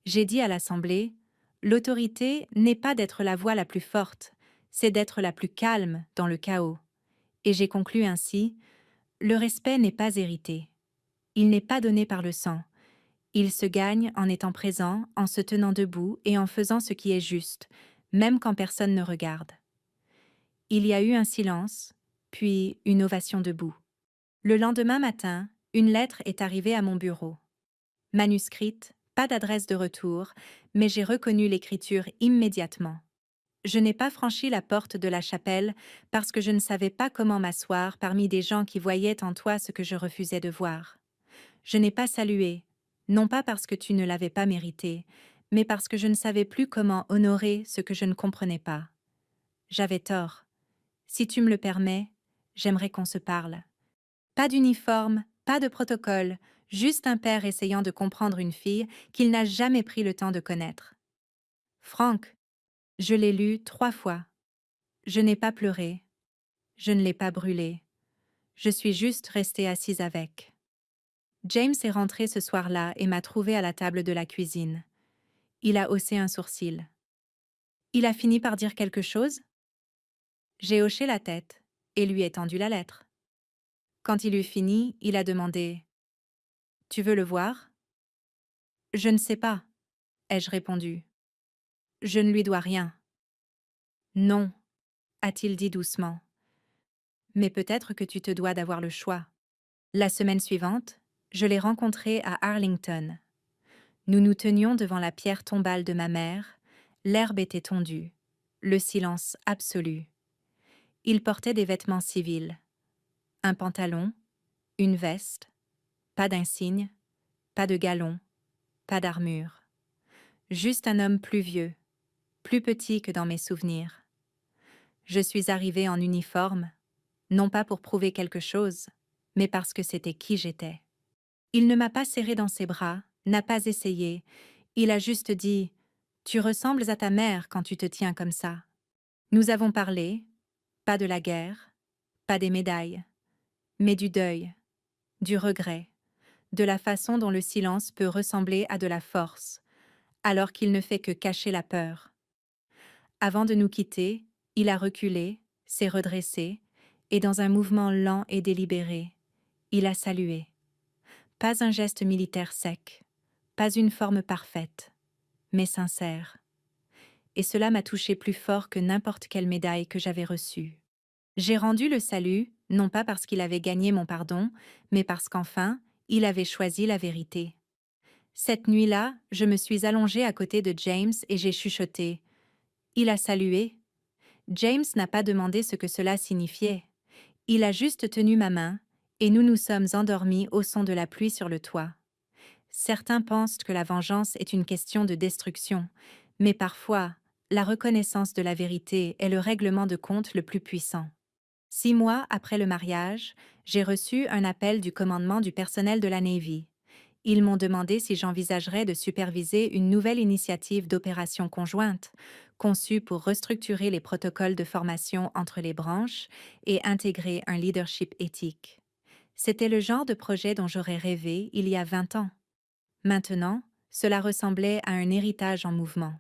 J'ai dit à l'Assemblée, l'autorité n'est pas d'être la voix la plus forte, c'est d'être la plus calme dans le chaos. Et j'ai conclu ainsi, le respect n'est pas hérité. Il n'est pas donné par le sang. Il se gagne en étant présent, en se tenant debout et en faisant ce qui est juste, même quand personne ne regarde. Il y a eu un silence, puis une ovation debout. Le lendemain matin, une lettre est arrivée à mon bureau. Manuscrite, pas d'adresse de retour, mais j'ai reconnu l'écriture immédiatement. Je n'ai pas franchi la porte de la chapelle parce que je ne savais pas comment m'asseoir parmi des gens qui voyaient en toi ce que je refusais de voir. Je n'ai pas salué, non pas parce que tu ne l'avais pas mérité, mais parce que je ne savais plus comment honorer ce que je ne comprenais pas. J'avais tort. Si tu me le permets, j'aimerais qu'on se parle. Pas d'uniforme, pas de protocole, juste un père essayant de comprendre une fille qu'il n'a jamais pris le temps de connaître. Frank, je l'ai lu 3 fois. Je n'ai pas pleuré. Je ne l'ai pas brûlé. Je suis juste restée assise avec. James est rentré ce soir-là et m'a trouvée à la table de la cuisine. Il a haussé un sourcil. Il a fini par dire quelque chose? J'ai hoché la tête et lui ai tendu la lettre. Quand il eut fini, il a demandé « Tu veux le voir ?» « Je ne sais pas », ai-je répondu. « Je ne lui dois rien. »« Non », a-t-il dit doucement. « Mais peut-être que tu te dois d'avoir le choix. » La semaine suivante, je l'ai rencontré à Arlington. Nous nous tenions devant la pierre tombale de ma mère, l'herbe était tondue, le silence absolu. Il portait des vêtements civils, un pantalon, une veste, pas d'insigne, pas de galon, pas d'armure. Juste un homme plus vieux, plus petit que dans mes souvenirs. Je suis arrivée en uniforme, non pas pour prouver quelque chose, mais parce que c'était qui j'étais. Il ne m'a pas serré dans ses bras, n'a pas essayé. Il a juste dit « Tu ressembles à ta mère quand tu te tiens comme ça. » Nous avons parlé, pas de la guerre, pas des médailles, mais du deuil, du regret, de la façon dont le silence peut ressembler à de la force, alors qu'il ne fait que cacher la peur. Avant de nous quitter, il a reculé, s'est redressé, et dans un mouvement lent et délibéré, il a salué. Pas un geste militaire sec, pas une forme parfaite, mais sincère. Et cela m'a touché plus fort que n'importe quelle médaille que j'avais reçue. J'ai rendu le salut, non pas parce qu'il avait gagné mon pardon, mais parce qu'enfin, il avait choisi la vérité. Cette nuit-là, je me suis allongée à côté de James et j'ai chuchoté. Il a salué. James n'a pas demandé ce que cela signifiait. Il a juste tenu ma main, et nous nous sommes endormis au son de la pluie sur le toit. Certains pensent que la vengeance est une question de destruction, mais parfois, la reconnaissance de la vérité est le règlement de compte le plus puissant. 6 mois après le mariage, j'ai reçu un appel du commandement du personnel de la Navy. Ils m'ont demandé si j'envisagerais de superviser une nouvelle initiative d'opération conjointe, conçue pour restructurer les protocoles de formation entre les branches et intégrer un leadership éthique. C'était le genre de projet dont j'aurais rêvé il y a 20 ans. Maintenant, cela ressemblait à un héritage en mouvement.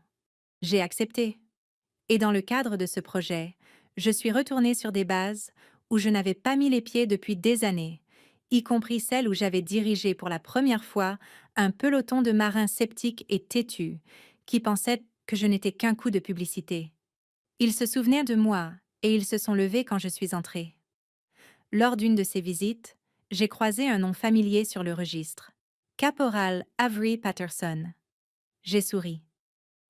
J'ai accepté. Et dans le cadre de ce projet, je suis retournée sur des bases où je n'avais pas mis les pieds depuis des années, y compris celles où j'avais dirigé pour la première fois un peloton de marins sceptiques et têtus, qui pensaient que je n'étais qu'un coup de publicité. Ils se souvenaient de moi et ils se sont levés quand je suis entrée. Lors d'une de ces visites, j'ai croisé un nom familier sur le registre. Caporal Avery Patterson. J'ai souri.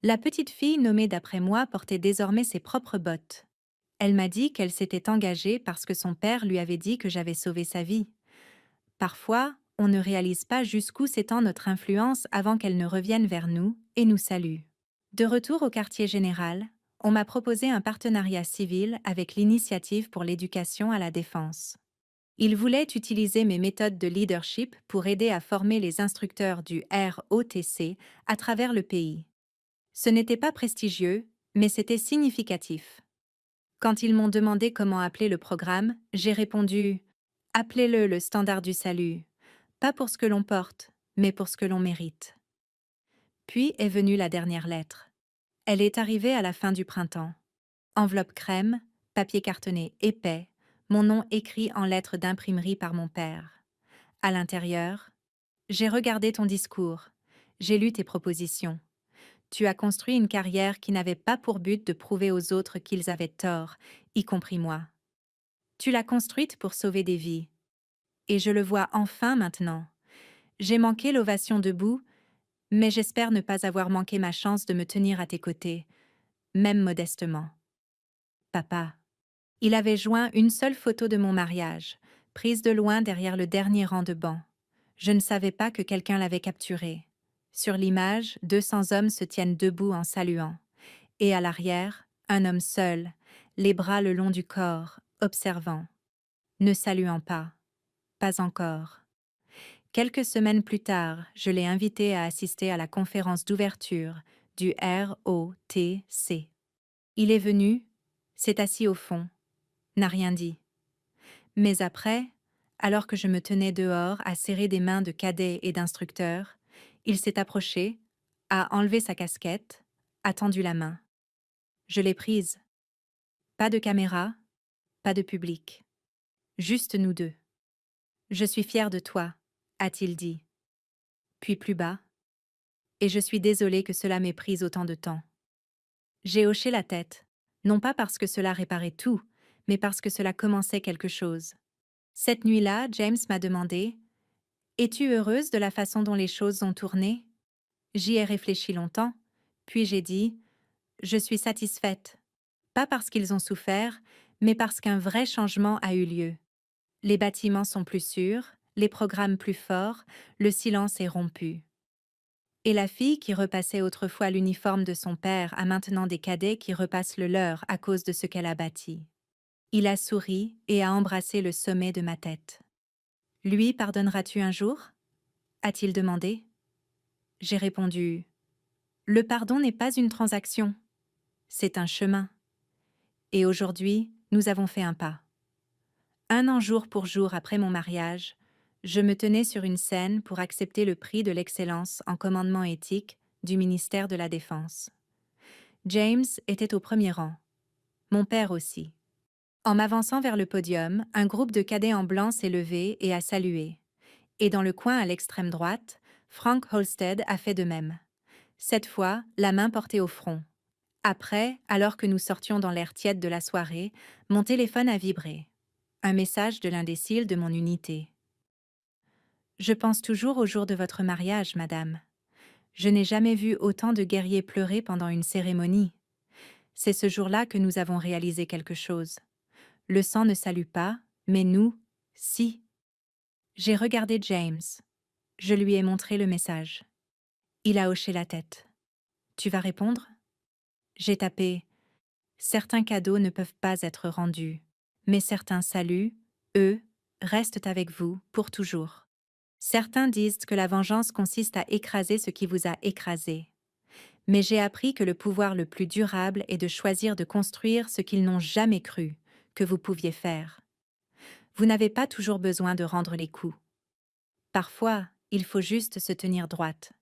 La petite fille nommée d'après moi portait désormais ses propres bottes. Elle m'a dit qu'elle s'était engagée parce que son père lui avait dit que j'avais sauvé sa vie. Parfois, on ne réalise pas jusqu'où s'étend notre influence avant qu'elle ne revienne vers nous et nous salue. De retour au quartier général, on m'a proposé un partenariat civil avec l'Initiative pour l'éducation à la défense. Ils voulaient utiliser mes méthodes de leadership pour aider à former les instructeurs du ROTC à travers le pays. Ce n'était pas prestigieux, mais c'était significatif. Quand ils m'ont demandé comment appeler le programme, j'ai répondu « Appelez-le le standard du salut, pas pour ce que l'on porte, mais pour ce que l'on mérite. » Puis est venue la dernière lettre. Elle est arrivée à la fin du printemps. Enveloppe crème, papier cartonné épais, mon nom écrit en lettres d'imprimerie par mon père. À l'intérieur, j'ai regardé ton discours, j'ai lu tes propositions. Tu as construit une carrière qui n'avait pas pour but de prouver aux autres qu'ils avaient tort, y compris moi. Tu l'as construite pour sauver des vies. Et je le vois enfin maintenant. J'ai manqué l'ovation debout, mais j'espère ne pas avoir manqué ma chance de me tenir à tes côtés, même modestement. Papa. Il avait joint une seule photo de mon mariage, prise de loin derrière le dernier rang de bancs. Je ne savais pas que quelqu'un l'avait capturée. Sur l'image, 200 hommes se tiennent debout en saluant. Et à l'arrière, un homme seul, les bras le long du corps, observant. Ne saluant pas. Pas encore. Quelques semaines plus tard, je l'ai invité à assister à la conférence d'ouverture du ROTC. Il est venu, s'est assis au fond, n'a rien dit. Mais après, alors que je me tenais dehors à serrer des mains de cadets et d'instructeurs, il s'est approché, a enlevé sa casquette, a tendu la main. Je l'ai prise. Pas de caméra, pas de public. Juste nous deux. Je suis fier de toi, a-t-il dit. Puis plus bas. Et je suis désolée que cela m'ait pris autant de temps. J'ai hoché la tête, non pas parce que cela réparait tout, mais parce que cela commençait quelque chose. Cette nuit-là, James m'a demandé « Es-tu heureuse de la façon dont les choses ont tourné ?» J'y ai réfléchi longtemps, puis j'ai dit « Je suis satisfaite. Pas parce qu'ils ont souffert, mais parce qu'un vrai changement a eu lieu. Les bâtiments sont plus sûrs, les programmes plus forts, le silence est rompu. » Et la fille qui repassait autrefois l'uniforme de son père a maintenant des cadets qui repassent le leur à cause de ce qu'elle a bâti. Il a souri et a embrassé le sommet de ma tête. « Lui pardonneras-tu un jour ?» a-t-il demandé. J'ai répondu « Le pardon n'est pas une transaction, c'est un chemin. Et aujourd'hui, nous avons fait un pas. Un an jour pour jour après mon mariage, je me tenais sur une scène pour accepter le prix de l'excellence en commandement éthique du ministère de la Défense. James était au premier rang, mon père aussi. En m'avançant vers le podium, un groupe de cadets en blanc s'est levé et a salué. Et dans le coin à l'extrême droite, Frank Holstead a fait de même. Cette fois, la main portée au front. Après, alors que nous sortions dans l'air tiède de la soirée, mon téléphone a vibré. Un message de l'indécile de mon unité. Je pense toujours au jour de votre mariage, madame. Je n'ai jamais vu autant de guerriers pleurer pendant une cérémonie. C'est ce jour-là que nous avons réalisé quelque chose. Le sang ne salue pas, mais nous, si. J'ai regardé James. Je lui ai montré le message. Il a hoché la tête. Tu vas répondre? J'ai tapé. Certains cadeaux ne peuvent pas être rendus, mais certains saluts, eux, restent avec vous pour toujours. Certains disent que la vengeance consiste à écraser ce qui vous a écrasé. Mais j'ai appris que le pouvoir le plus durable est de choisir de construire ce qu'ils n'ont jamais cru que vous pouviez faire. Vous n'avez pas toujours besoin de rendre les coups. Parfois, il faut juste se tenir droite.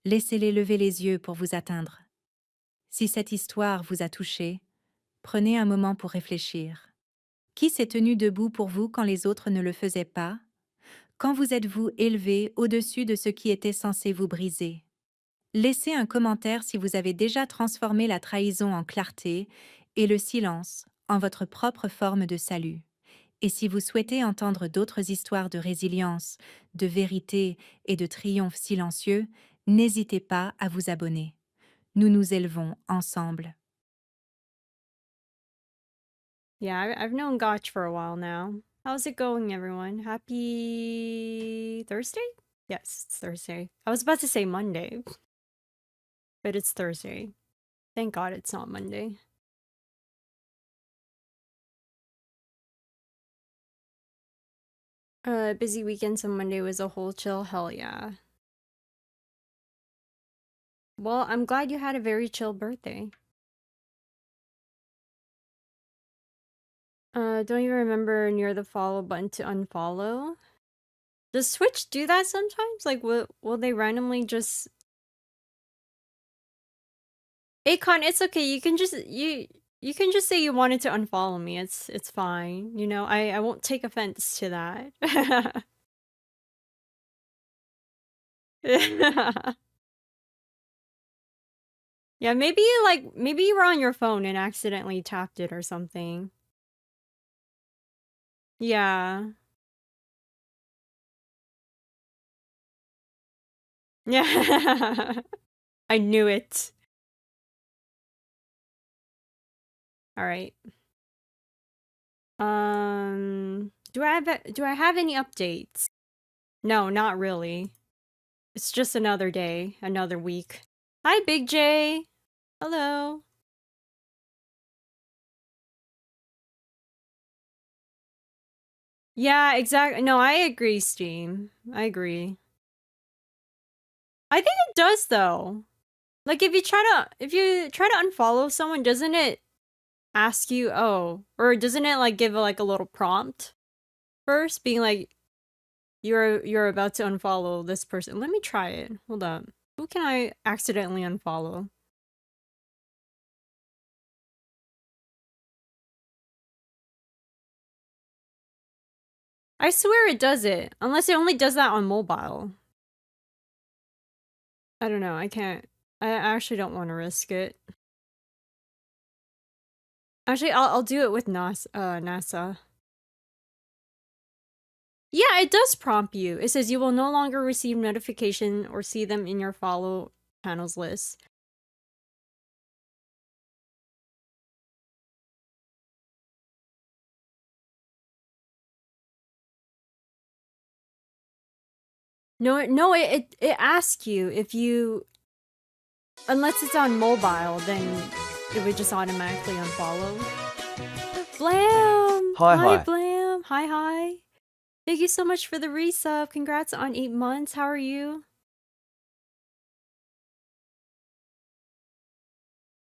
Laissez-les lever les yeux pour vous atteindre. Si cette histoire vous a touché, prenez un moment pour réfléchir. Qui s'est tenu debout pour vous quand les autres ne le faisaient pas? Quand vous êtes-vous élevé au-dessus de ce qui était censé vous briser? Laissez un commentaire si vous avez déjà transformé la trahison en clarté et le silence en votre propre forme de salut. Et si vous souhaitez entendre d'autres histoires de résilience, de vérité et de triomphe silencieux, n'hésitez pas à vous abonner. Nous nous élevons ensemble. Yeah, I've known Gotch for a while now. How's it going, everyone? Happy Thursday? Yes, it's Thursday. I was about to say Monday, but it's Thursday. Thank God it's not Monday. Busy weekend, so Monday was a whole chill. Hell yeah. Well, I'm glad you had a very chill birthday. Don't even remember near the follow button to unfollow. Does Twitch do that sometimes? Like, will they randomly just... Akon, it's okay. You can just say you wanted to unfollow me. It's fine. You know, I won't take offense to that. Yeah, maybe you were on your phone and accidentally tapped it or something. Yeah. Yeah. I knew it. All right. Do I have any updates? No, not really. It's just another day, another week. Hi, Big J. Hello. Yeah, exactly. No, I agree, Steam. I agree. I think it does though. Like if you try to unfollow someone, doesn't it ask you, oh, or doesn't it like give like a little prompt first, being like, you're about to unfollow this person. Let me try it. Hold up. Who can I accidentally unfollow? I swear it does it. Unless it only does that on mobile. I don't know. I can't. I actually don't want to risk it. Actually, I'll do it with NASA. Yeah, it does prompt you. It says you will no longer receive notification or see them in your follow channels list. No, it asks you if you, unless it's on mobile, then it would just automatically unfollow. Blam! Hi, Hi, hi. Blam! Hi. Thank you so much for the resub. Congrats on 8 months. How are you?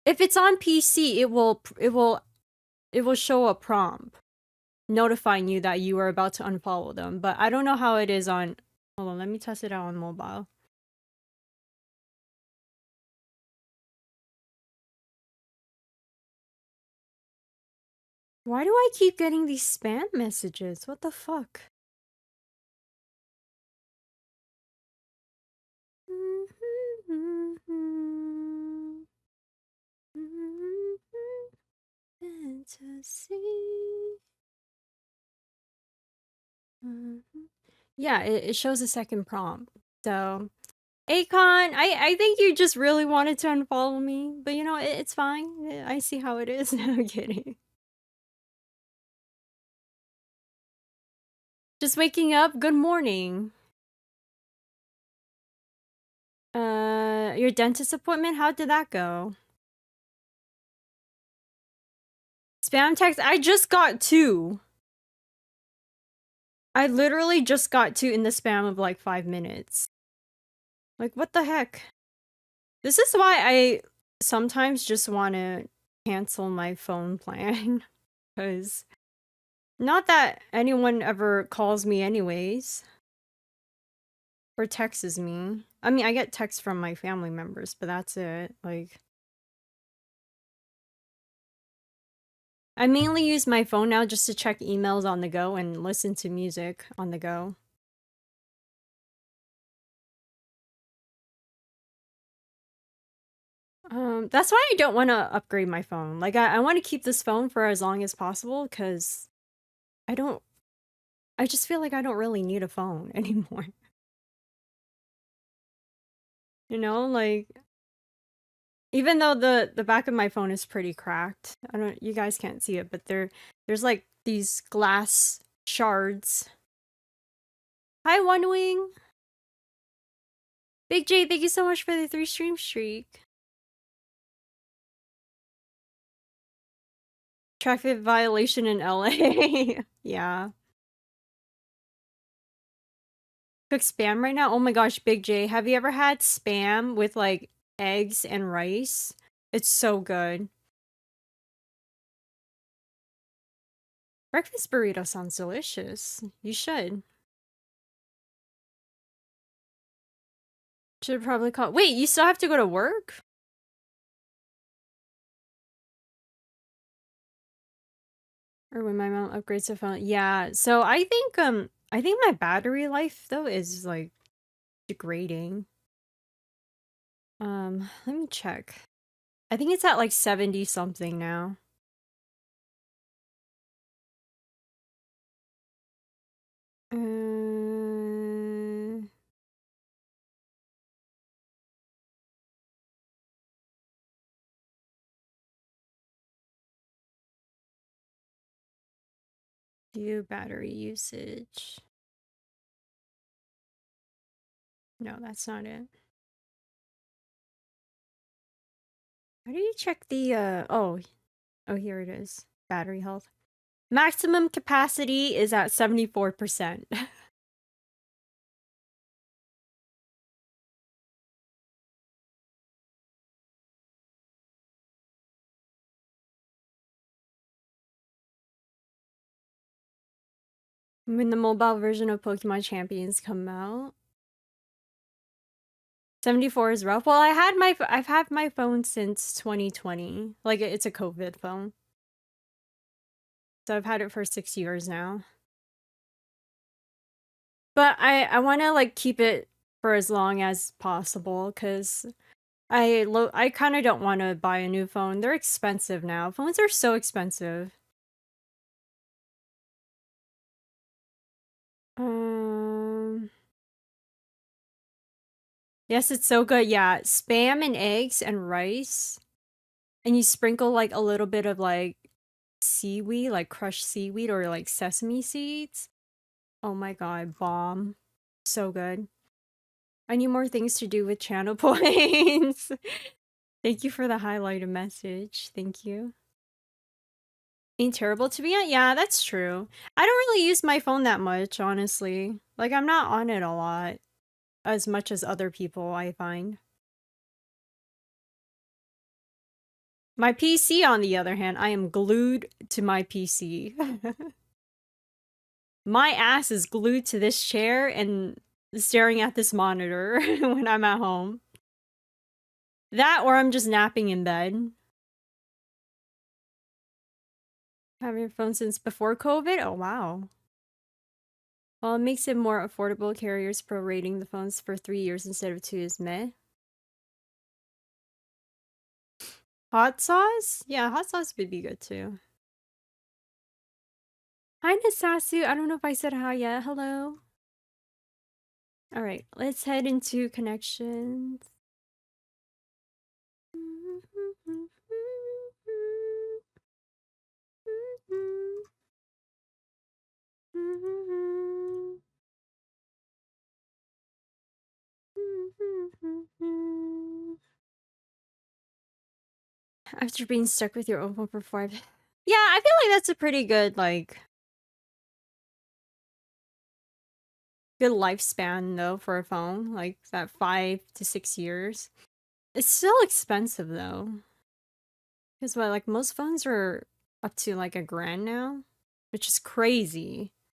If it's on PC, it will show a prompt. notifying you that you are about to unfollow them. But I don't know how it is on. Hold on, let me test it out on mobile. Why do I keep getting these spam messages? What the fuck? Fantasy. Yeah, it shows a second prompt. So, Akon, I think you just really wanted to unfollow me, but you know, it's fine. I see how it is. I'm kidding. Just waking up. Good morning. Your dentist appointment, how did that go? Spam text, I just got 2. I literally just got 2 in the spam of like 5 minutes. Like, what the heck? This is why I sometimes just want to cancel my phone plan. Because not that anyone ever calls me anyways. Or texts me. I mean, I get texts from my family members, but that's it. Like, I mainly use my phone now just to check emails on the go and listen to music on the go. That's why I don't want to upgrade my phone. Like, I want to keep this phone for as long as possible because I just feel like I don't really need a phone anymore. You know, like, even though the back of my phone is pretty cracked, you guys can't see it, but there's like these glass shards. Hi, One Wing. Big J, thank you so much for the 3 stream streak. Traffic violation in LA. Yeah. Cook spam right now? Oh my gosh, Big J, have you ever had spam with like eggs and rice? It's so good. Breakfast burrito sounds delicious. You should. Should probably call. Wait, you still have to go to work? Or when my mom upgrades the phone. Yeah, so I think my battery life though is like degrading. Let me check. I think it's at like 70 something now. Uh, View battery usage. No, that's not it. How do you check the oh here it is. Battery health. Maximum capacity is at 74%. When the mobile version of Pokemon Champions come out. 74 is rough. Well, I've had my phone since 2020. Like it's a COVID phone. So I've had it for 6 years now. But I want to like keep it for as long as possible cuz I kind of don't want to buy a new phone. They're expensive now. Phones are so expensive. Yes, it's so good. Yeah, spam and eggs and rice. And you sprinkle like a little bit of like seaweed, like crushed seaweed or like sesame seeds. Oh my god, bomb. So good. I need more things to do with channel points. Thank you for the highlighted message. Thank you. Ain't terrible to be on? Yeah, that's true. I don't really use my phone that much, honestly. Like, I'm not on it a lot. As much as other people, I find. My PC, on the other hand, I am glued to my PC. my ass is glued to this chair and staring at this monitor when I'm at home. That or I'm just napping in bed. Having your phone since before COVID? Oh, wow. Well, it makes it more affordable. Carriers prorating the phones for 3 years instead of 2 is meh. Hot sauce? Yeah, hot sauce would be good too. Hi, Nasasu. I don't know if I said hi yet. Hello. All right, let's head into connections. After being stuck with your own phone for 5. Yeah, I feel like that's a pretty good, like, good lifespan though for a phone, like that 5 to 6 years. It's still expensive though. Because what, like most phones are up to like $1,000 now, which is crazy.